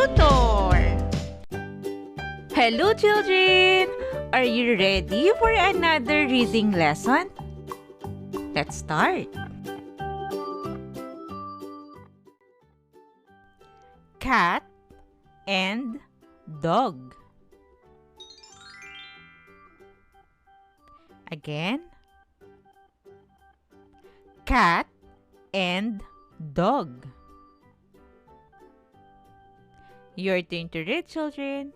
tutor! Hello children! Are you ready for another reading lesson? Let's start! Cat and dog. Again. Cat and dog. Your turn to read, children.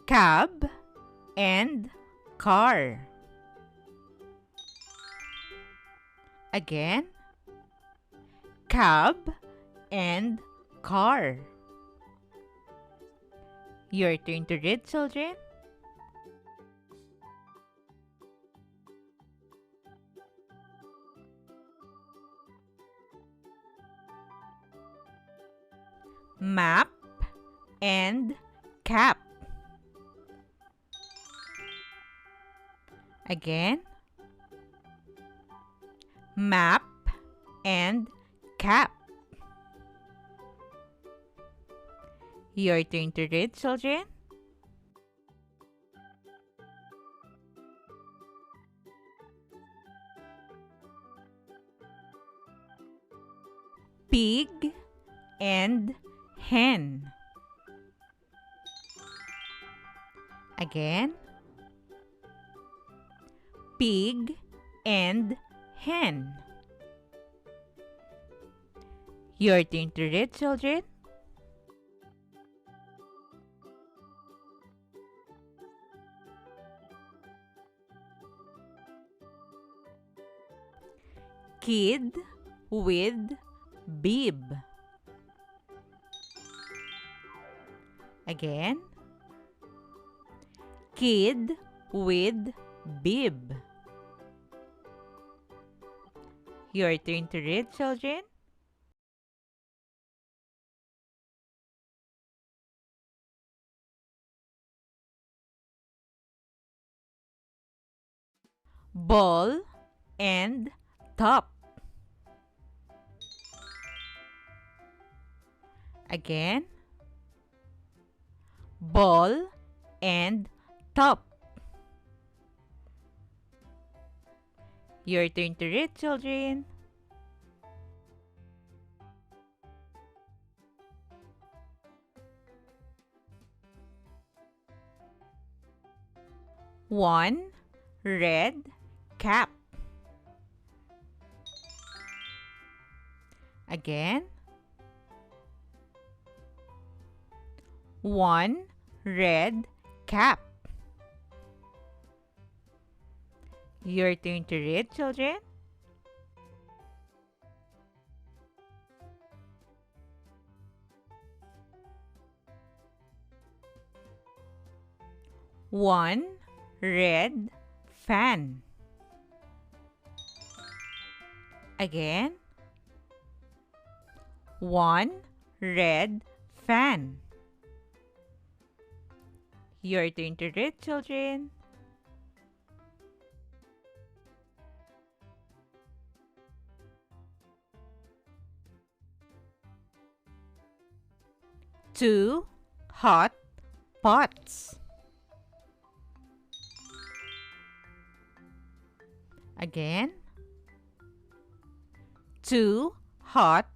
Cab and car. Again. Cab and car. Your turn to read, children. Map and cap. Again. Map and cap. Your turn to read, children. Pig and hen. Again. Pig and hen. Your turn to read, children. Kid with bib. Again. Kid with bib. Your turn to read, children. Ball and top. Again. Ball and top. Your turn to read, children. One red cap. Again. One red cap. Your turn to read, children. One red fan. Again. One red fan. Your turn to read, children. Two hot pots. Again. Two hot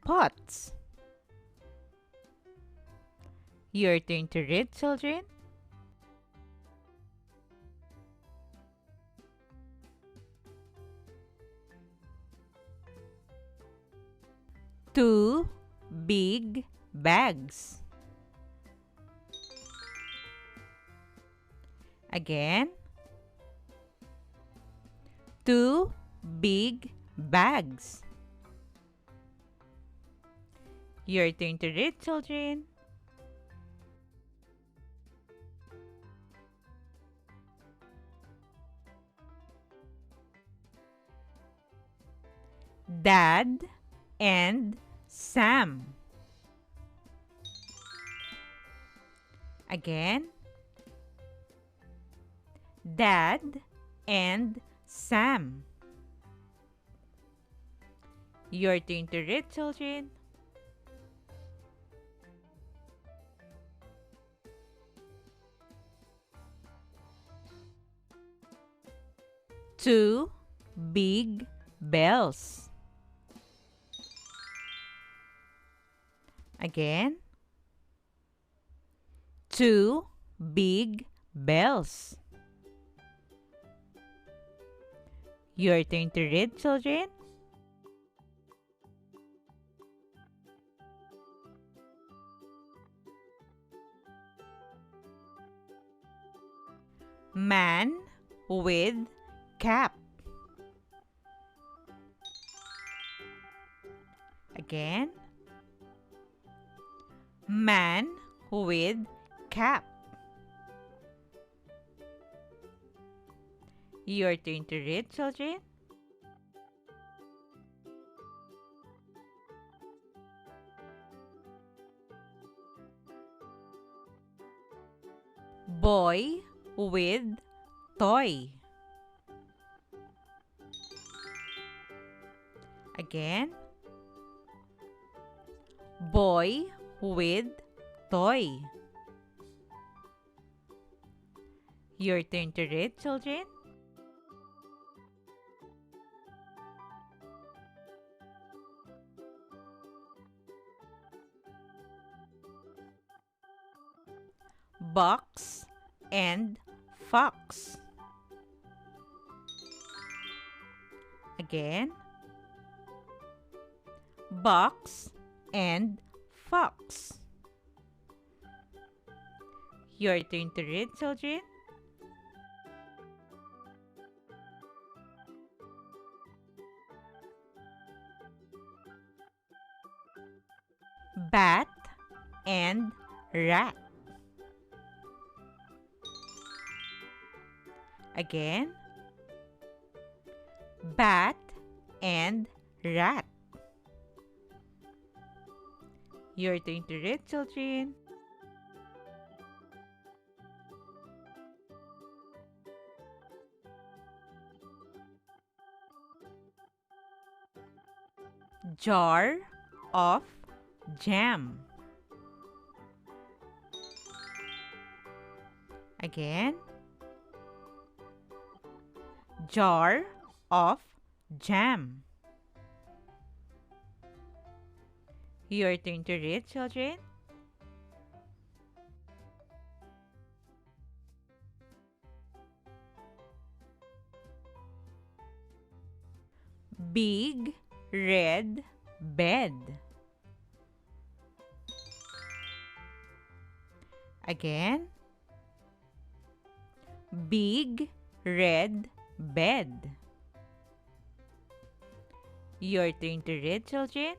pots. Your turn to read, children. Two big bags. Again. Two big bags. Your turn to read, children. Dad and Sam. Again. Dad and Sam. Your turn to read, children. Two big bells. Again. Two big bells. Your turn to read, children. Man with cap. Again. Man with cap. Your turn to read, children. Boy with toy. Again. Boy with toy. Your turn to read, children. Box and fox. Again. Box and fox. Your turn to read, children. Bat and rat. Again. Bat and rat. Your turn to read, children. Jar of jam. Again. Jar of jam. Your turn to read, children. Big red bed. Again. Big red bed. Your turn to read, children.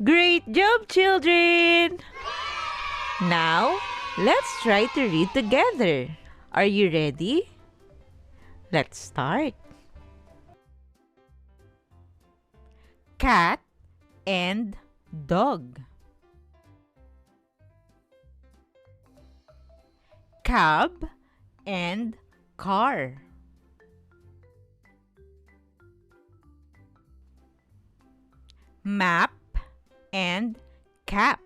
Great job, children! Now, let's try to read together. Are you ready? Let's start. Cat and dog. Cab and car. Map and cap.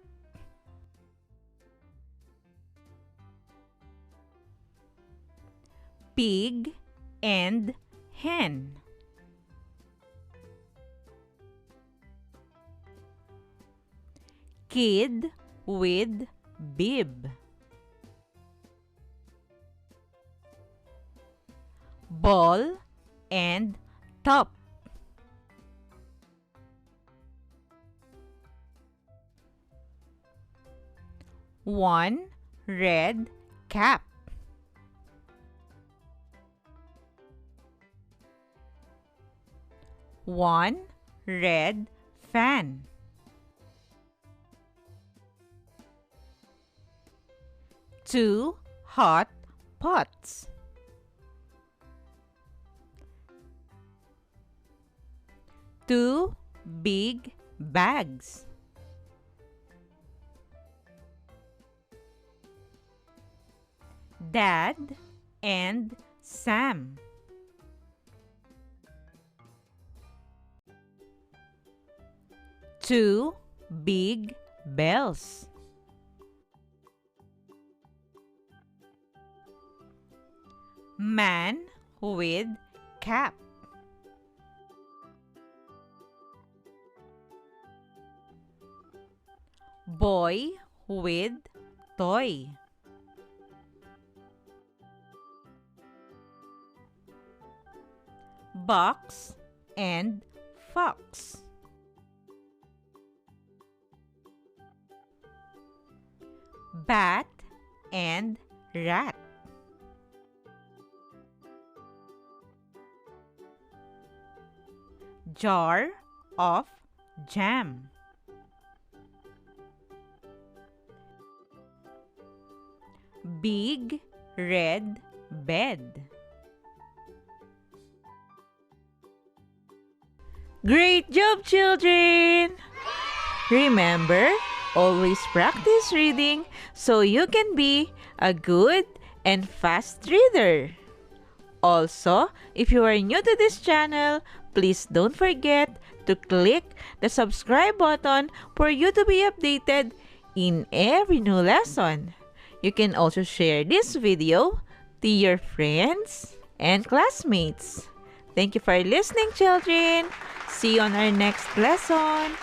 Pig and hen. Kid with bib. Ball and top. One red cap. One red fan. Two hot pots. Two big bags. Dad and Sam. Two big bells. Man with cap. Boy with toy. Box and fox. Bat and rat. Jar of jam. Big red bed. Great job, children! Remember, always practice reading so you can be a good and fast reader. Also, if you are new to this channel, please don't forget to click the subscribe button for you to be updated in every new lesson. You can also share this video to your friends and classmates. Thank you for listening, children. See you on our next lesson.